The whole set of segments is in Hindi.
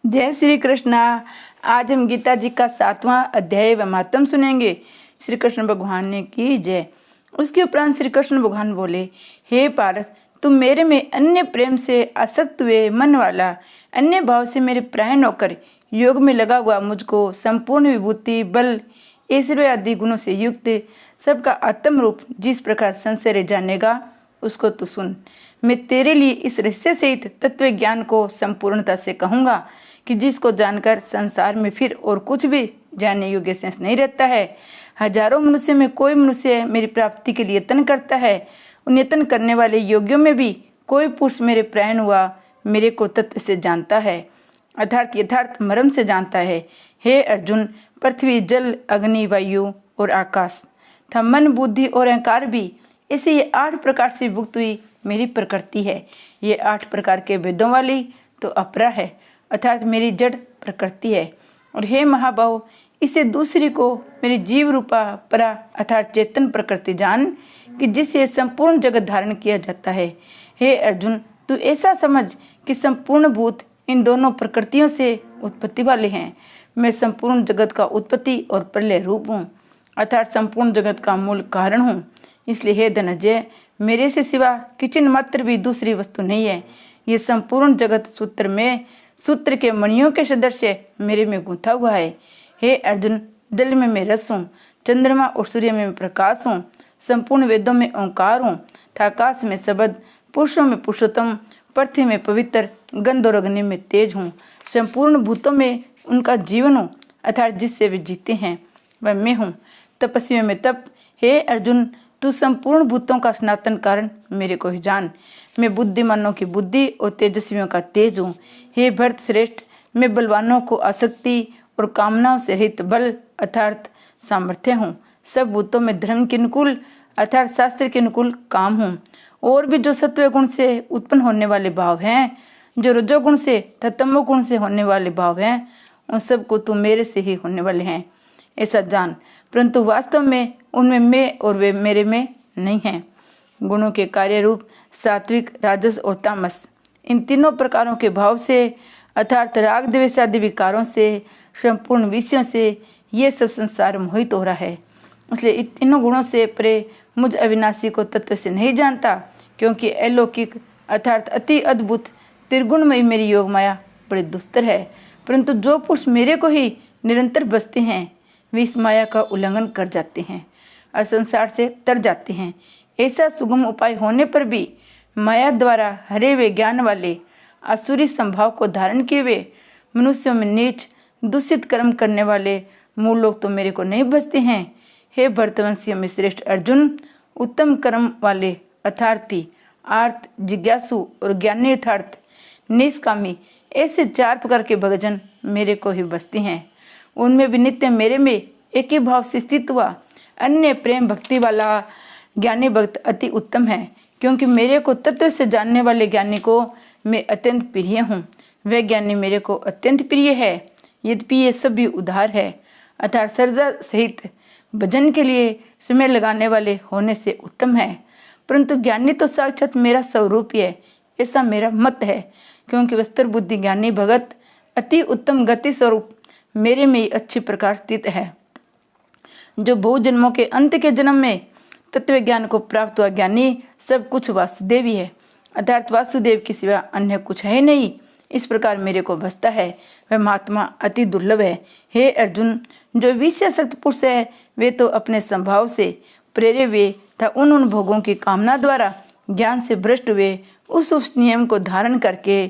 जय श्री कृष्णा। आज हम गीता जी का 7वां अध्याय व महात्म सुनेंगे। श्री कृष्ण भगवान ने की जय। उसके उपरांत श्री कृष्ण भगवान बोले, हे पार्थ, तुम मेरे में अन्य प्रेम से आसक्त हुए मन वाला, अन्य भाव से मेरे प्राण होकर योग में लगा हुआ मुझको संपूर्ण विभूति, बल, ऐश्वर्य आदि गुणों से युक्त सबका आत्म रूप जिस प्रकार संशय जानेगा उसको तू सुन। मैं तेरे लिए इस रहस्य सहित तत्व ज्ञान को संपूर्णता से कहूँगा कि जिसको जानकर संसार में फिर और कुछ भी जानने योग्य शेष नहीं रहता है। हजारों मनुष्य में कोई मनुष्य मेरी प्राप्ति के लिए यत्न करता है। उन यत्न करने वाले योग्यों में भी कोई पुरुष मेरे प्राण हुआ मेरे को तत्व से जानता है, अर्थात यथार्थ मर्म से जानता है। हे अर्जुन, पृथ्वी, जल, अग्नि, वायु और आकाश था मन, बुद्धि और अहंकार भी, ऐसे ये 8 प्रकार से युक्त हुई मेरी प्रकृति है। ये 8 प्रकार के वेदों वाली तो अपरा है, अर्थात मेरी जड़ प्रकृति है। और हे महाबाहु, इसे दूसरी को मेरी जीव रूपा परा अर्थात चेतन प्रकृति जान कि जिससे संपूर्ण जगत धारण किया जाता है। हे अर्जुन, तू ऐसा समझ कि संपूर्ण भूत इन दोनों प्रकृतियों से उत्पत्ति वाले हैं। मैं संपूर्ण जगत का उत्पत्ति और प्रलय रूप हूँ, अर्थात संपूर्ण जगत का मूल कारण हूँ। इसलिए हे धनंजय, मेरे से सिवा किंचन मात्र भी दूसरी वस्तु नहीं है। ये संपूर्ण जगत सूत्र के मणियों के सदृश मेरे में गूंथा हुआ है। हे अर्जुन, जल में मैं रस हूँ, चंद्रमा और सूर्य में मैं प्रकाश हूँ, संपूर्ण वेदों में ओंकार हूँ, आकाश में शब्द, पुरुषों में पुरुषोत्तम, पृथ्वी में पवित्र, गंध और अग्नि में तेज हूँ, संपूर्ण भूतों में उनका जीवन हूँ, अर्थात जिससे वे जीते हैं वह मैं हूँ, तपस्वियों में तप। हे अर्जुन, तू संपूर्ण भूतों का सनातन कारण मेरे को ही जान। मैं बुद्धिमानों की बुद्धि और तेजस्वियों का तेज हूँ। हे भरत श्रेष्ठ, मैं बलवानों को आसक्ति और कामनाओं से रहित बल अर्थात सामर्थ्य हूँ। सब भूतों में धर्म के अनुकूल अर्थात शास्त्र के अनुकूल काम हूँ। और भी जो सत्व गुण से उत्पन्न होने वाले भाव हैं, जो रजोगुण से तथा तमोगुण से होने वाले भाव हैं, उन सब को तू मेरे से ही होने वाले हैं, ऐसा जान। परंतु वास्तव में उनमें मैं और वे मेरे में नहीं हैं। गुणों के कार्य रूप सात्विक, राजस और तामस, इन तीनों प्रकारों के भाव से अर्थात राग, द्वेष आदि विकारों से, संपूर्ण विषयों से ये सब संसार मोहित हो रहा है। इसलिए इन तीनों गुणों से परे मुझ अविनाशी को तत्व से नहीं जानता, क्योंकि अलौकिक अर्थात अति अद्भुत त्रिगुणमयी मेरी योग माया बड़ी दुस्तर है। परंतु जो पुरुष मेरे को ही निरंतर बसते हैं वे इस माया का उल्लंघन कर जाते हैं और संसार से तर जाते हैं। ऐसा सुगम उपाय होने पर भी माया द्वारा हरे वे ज्ञान वाले आसुरी संभाव को धारण किए हुए मनुष्यों में नीच दूषित कर्म करने वाले मूल लोग तो मेरे को नहीं बसते हैं। हे भरतवंशियों में श्रेष्ठ अर्जुन, उत्तम कर्म वाले अर्थार्थी, आर्त, जिज्ञासु और ज्ञानी यथार्थ निष्कामी, ऐसे 4 प्रकार के भक्तजन मेरे को ही बसते हैं। उनमें भी नित्य मेरे में एक ही भाव से स्थित हुआ अन्य प्रेम भक्ति वाला ज्ञानी भक्त अति उत्तम है, क्योंकि मेरे को तत्व से जानने वाले ज्ञानी को मैं अत्यंत प्रिय हूँ। वह ज्ञानी मेरे को अत्यंत प्रिय है, यद्यपि ये सब भी उधार है, अर्थात श्रद्धा सहित भजन के लिए समय लगाने वाले होने से उत्तम है। परंतु ज्ञानी तो साक्षात मेरा स्वरूप ही है, ऐसा मेरा मत है, क्योंकि वस्त्र बुद्धि ज्ञानी भगत अति उत्तम गति स्वरूप मेरे में अच्छी प्रकार स्थित है। जो बहु जन्मों के अंत के जन्म में तत्व ज्ञान को प्राप्त हुआ ज्ञानी सब कुछ वासुदेव ही है, अर्थात वासुदेव के सिवा अन्य कुछ है नहीं। इस प्रकार मेरे को बसता है वह महात्मा अति दुर्लभ है। हे अर्जुन, जो विषयासक्त पुरुष है वे तो अपने संभाव से प्रेरे हुए तथा उन भोगों की कामना द्वारा ज्ञान से भ्रष्ट हुए उस नियम को धारण करके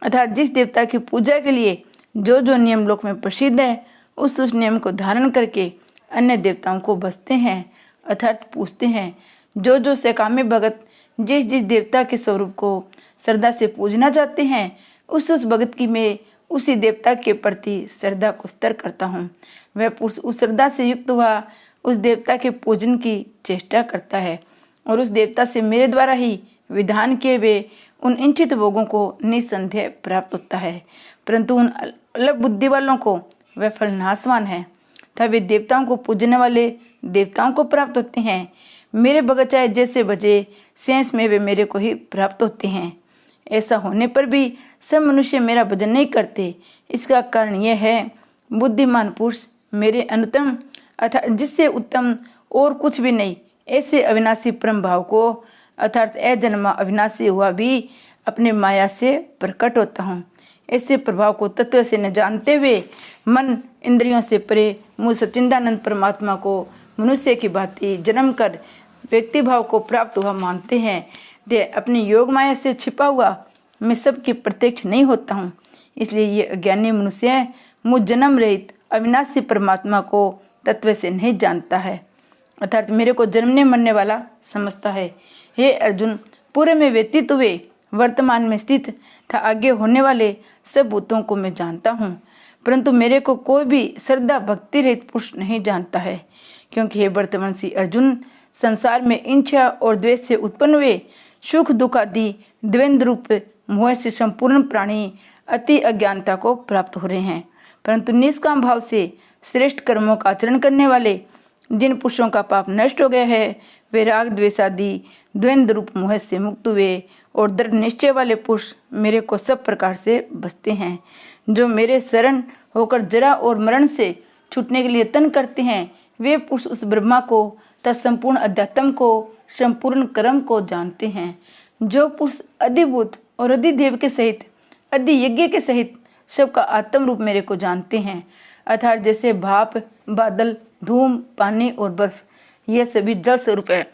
अर्थात जिस देवता की पूजा के लिए जो जो नियम लोक में प्रसिद्ध है उस नियम को धारण करके अन्य देवताओं को बसते हैं, अर्थात पूजते हैं। जो जो सकामी भगत जिस जिस देवता के स्वरूप को श्रद्धा से पूजना चाहते हैं उस भगत की मैं उसी देवता के प्रति श्रद्धा को स्तर करता हूँ। वह पुरुष उस श्रद्धा से युक्त हुआ उस देवता के पूजन की चेष्टा करता है और उस देवता से मेरे द्वारा ही विधान किए हुए उन इंचित भोगों को निसंदेह प्राप्त होता है। परंतु उन अलग बुद्धि वालों को वह फल नाशवान है तथा वे देवताओं को पूजने वाले देवताओं को प्राप्त होते हैं। मेरे भगत चाहे जैसे बजे शेष में वे मेरे को ही प्राप्त होते हैं। ऐसा होने पर भी सब मनुष्य मेरा भजन नहीं करते। इसका कारण यह है, बुद्धिमान पुरुष मेरे अनुत्तम अर्थात जिससे उत्तम और कुछ भी नहीं, ऐसे अविनाशी परम भाव को अर्थात अजन्मा अविनाशी हुआ भी अपने माया से प्रकट होता हूँ। ऐसे प्रभाव को तत्व से न जानते हुए मन इंद्रियों से परे मुझ सच्चिदानंद परमात्मा को मनुष्य की भांति जन्म कर व्यक्ति भाव को प्राप्त हुआ मानते हैं। दे अपनी योग माया से छिपा हुआ मैं सबके प्रत्यक्ष नहीं होता हूँ। इसलिए ये अज्ञानी मनुष्य मुझ जन्म रहित अविनाशी परमात्मा को तत्व से नहीं जानता है, अर्थात मेरे को जन्मने मरने वाला समझता है। हे अर्जुन, पूर्व में व्यतीत हुए, वर्तमान में स्थित था आगे होने वाले सब भूतों को मैं जानता हूँ, परंतु मेरे को कोई भी श्रद्धा भक्ति रहित पुरुष नहीं जानता है। क्योंकि हे वर्तमानसी अर्जुन, संसार में इच्छा और द्वेष से उत्पन्न हुए सुख दुख आदि द्वंद्व रूप मोह से संपूर्ण प्राणी अति अज्ञानता को प्राप्त हो रहे हैं। परंतु निष्काम भाव से श्रेष्ठ कर्मों का आचरण करने वाले जिन पुरुषों का पाप नष्ट हो गया है, वे राग द्वेष आदि द्वंद्व रूप मोह से मुक्त हुए और दृढ़ निश्चय वाले पुरुष मेरे को सब प्रकार से बसते हैं। जो मेरे शरण होकर जरा और मरण से छूटने के लिए यत्न करते हैं, वे पुरुष उस ब्रह्मा को तथा संपूर्ण अध्यात्म को, संपूर्ण कर्म को जानते हैं। जो पुरुष अधिभूत और अधिदेव के सहित, अधि यज्ञ के सहित सबका आत्म रूप मेरे को जानते हैं, अर्थात जैसे भाप, बादल, धूम, पानी और बर्फ ये सभी जल स्वरूप है,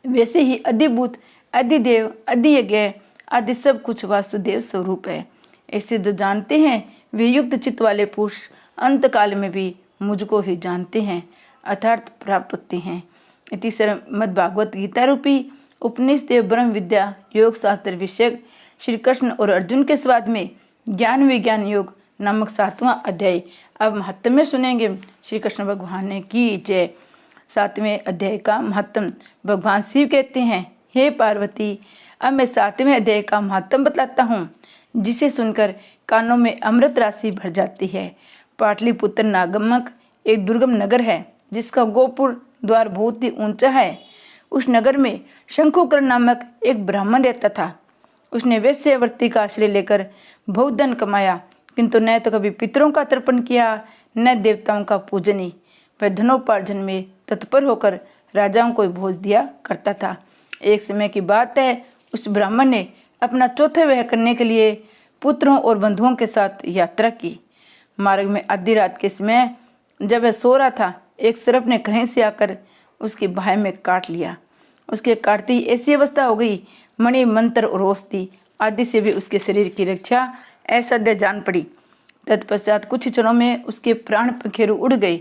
वैसे ही अधिभूत, अधिदेव, अधियज्ञ आदि सब कुछ वासुदेव स्वरूप है। ऐसे जो जानते हैं वे युक्त चित्त वाले पुरुष अंत काल में भी मुझको ही जानते हैं, अर्थात प्राप्त होते हैं। इति श्रीमद्भागवत गीता रूपी उपनिषद ब्रह्म विद्या योग शास्त्र विषय श्री कृष्ण और अर्जुन के संवाद में ज्ञान विज्ञान योग नामक 7वां अध्याय अब महत्व में सुनेंगे। श्री कृष्ण भगवान ने की जय। 7वें अध्याय का महत्व भगवान शिव कहते हैं, हे पार्वती, अब मैं 7वें अध्याय का महत्व बतलाता हूँ, जिसे सुनकर कानों में अमृत राशि भर जाती है। पाटलिपुत्र नागमक एक दुर्गम नगर है, जिसका गोपुर द्वार बहुत ही ऊंचा है। उस नगर में शंखुकर्ण नामक एक ब्राह्मण रहता था। उसने वैश्यवर्ती का आश्रय लेकर बहुत धन कमाया, किंतु न तो कभी पितरों का तर्पण किया, न देवताओं का पूजन ही। वह धनोपार्जन में तत्पर होकर राजाओं को भोज दिया करता था। एक समय की बात है, उस ब्राह्मण ने अपना चौथा विवाह करने के लिए पुत्रों और बंधुओं के साथ यात्रा की। मार्ग में आधी रात के समय जब वह सो रहा था, एक सर्प ने कहीं से आकर उसकी बाह में काट लिया। उसके काटते ही ऐसी अवस्था हो गई, मणि मंत्र और औषधि आदि से भी उसके शरीर की रक्षा असाध्य जान पड़ी। तत्पश्चात कुछ क्षणों में उसके प्राण पखेरु उड़ गए।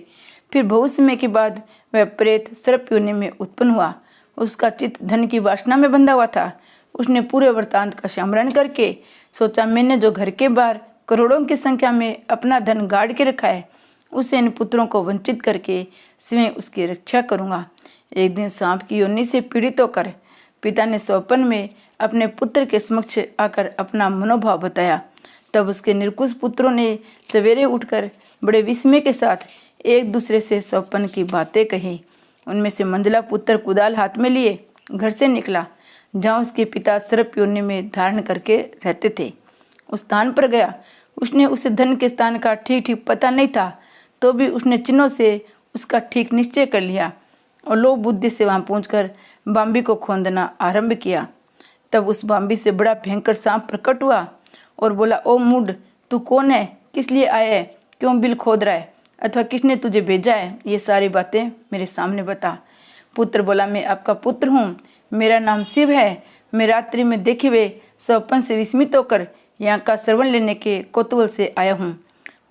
फिर बहुत समय के बाद वह प्रेत सर्प योनि में उत्पन्न हुआ। उसका चित्त धन की वासना में बंधा हुआ था। उसने पूरे वृत्तांत का स्मरण करके सोचा, मैंने जो घर के बाहर करोड़ों की संख्या में अपना धन गाड़ के रखा है, उससे इन पुत्रों को वंचित करके स्वयं उसकी रक्षा करूंगा। एक दिन सांप की योनि से पीड़ित होकर पिता ने स्वप्न में अपने पुत्र के समक्ष आकर अपना मनोभाव बताया। तब उसके निर्कुश पुत्रों ने सवेरे उठकर बड़े विस्मय के साथ एक दूसरे से स्वप्न की बातें कही। उनमें से मंझला पुत्र कुदाल हाथ में लिए घर से निकला, जहाँ उसके पिता सर्प योनि में धारण करके रहते थे। उस स्थान पर गया। उसने उस धन के स्थान का ठीक ठीक पता नहीं था, तो भी उसने चिन्हों से उसका ठीक निश्चय कर लिया और लोभ बुद्धि से वहां पहुंचकर बाम्बी को खोदना आरंभ किया। तब उस बाम्बी से बड़ा भयंकर सांप प्रकट हुआ और बोला, ओ मूढ़, तू कौन है, किस लिए आया है, क्यों बिल खोद रहा है, अथवा किसने तुझे भेजा है, ये सारी बातें मेरे सामने बता। पुत्र बोला, मैं आपका पुत्र हूँ, मेरा नाम शिव है। मैं रात्रि में देखे हुए स्वप्न से विस्मित होकर यहाँ का श्रवण लेने के कौतूहल से आया हूँ।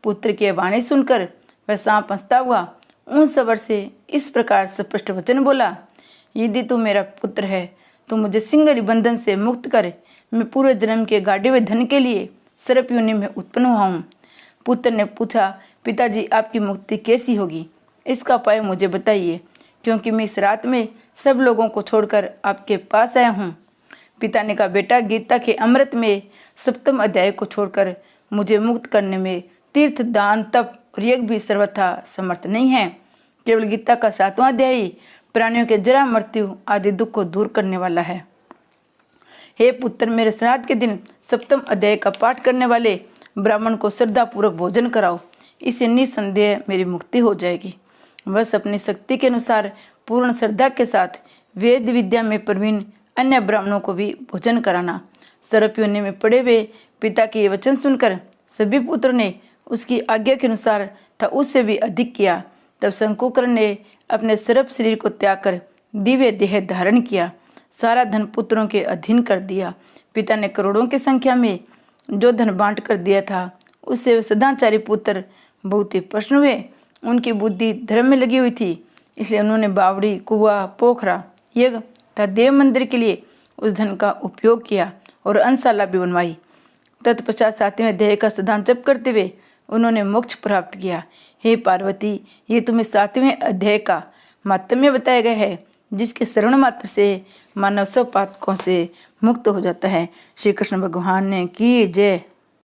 पुत्र की वाणी सुनकर वह सांप हंसता हुआ उन सवर से इस प्रकार स्पष्ट वचन बोला, यदि तू मेरा पुत्र है तो मुझे सिंगल बंधन से मुक्त कर। मैं पूरे जन्म के गाड़े हुए धन के लिए सर्प योनि में उत्पन्न हुआ हूँ। पुत्र ने पूछा, पिताजी, आपकी मुक्ति कैसी होगी, इसका उपाय मुझे बताइए, क्योंकि मैं इस रात में सब लोगों को छोड़कर आपके पास आया हूँ। पिता ने कहा, बेटा, गीता के अमृत में 7वें अध्याय को छोड़कर मुझे मुक्त करने में तीर्थ, दान, तप और यज्ञ भी सर्वथा समर्थ नहीं है। केवल गीता का 7वां अध्याय प्राणियों के जरा, मृत्यु आदि दुख को दूर करने वाला है। हे पुत्र, मेरे श्राद्ध के दिन सप्तम अध्याय का पाठ करने वाले ब्राह्मण को श्रद्धापूर्वक भोजन कराओ। इससे निसंदेह मेरी मुक्ति हो जाएगी। बस अपनी शक्ति के अनुसार पूर्ण श्रद्धा के साथ वेद विद्या में प्रवीण अन्य ब्राह्मणों को भी भोजन कराना। सर्प योनि में पड़े हुए पिता के ये वचन सुनकर सभी पुत्र ने उसकी आज्ञा के अनुसार था उससे भी अधिक किया। तब शंकुकर्ण ने अपने सर्प शरीर को त्याग कर दिव्य देह धारण किया। सारा धन पुत्रों के अधीन कर दिया। पिता ने करोड़ों की संख्या में जो धन बांट कर दिया था उससे सदाचारी पुत्र बहुत ही प्रसन्न हुए। उनकी बुद्धि धर्म में लगी हुई थी, इसलिए उन्होंने बावड़ी, कुआं, पोखरा, यज्ञ तथा देव मंदिर के लिए उस धन का उपयोग किया और अंशशाला भी बनवाई। तत्पश्चात 7वें अध्याय का सिद्धांत जप करते हुए उन्होंने मोक्ष प्राप्त किया। हे पार्वती, ये तुम्हें 7वें अध्याय का महात्म्य बताया गया है, जिसके श्रवण मात्र से मानव सब पातकों से मुक्त हो जाता है। श्री कृष्ण भगवान ने की जय।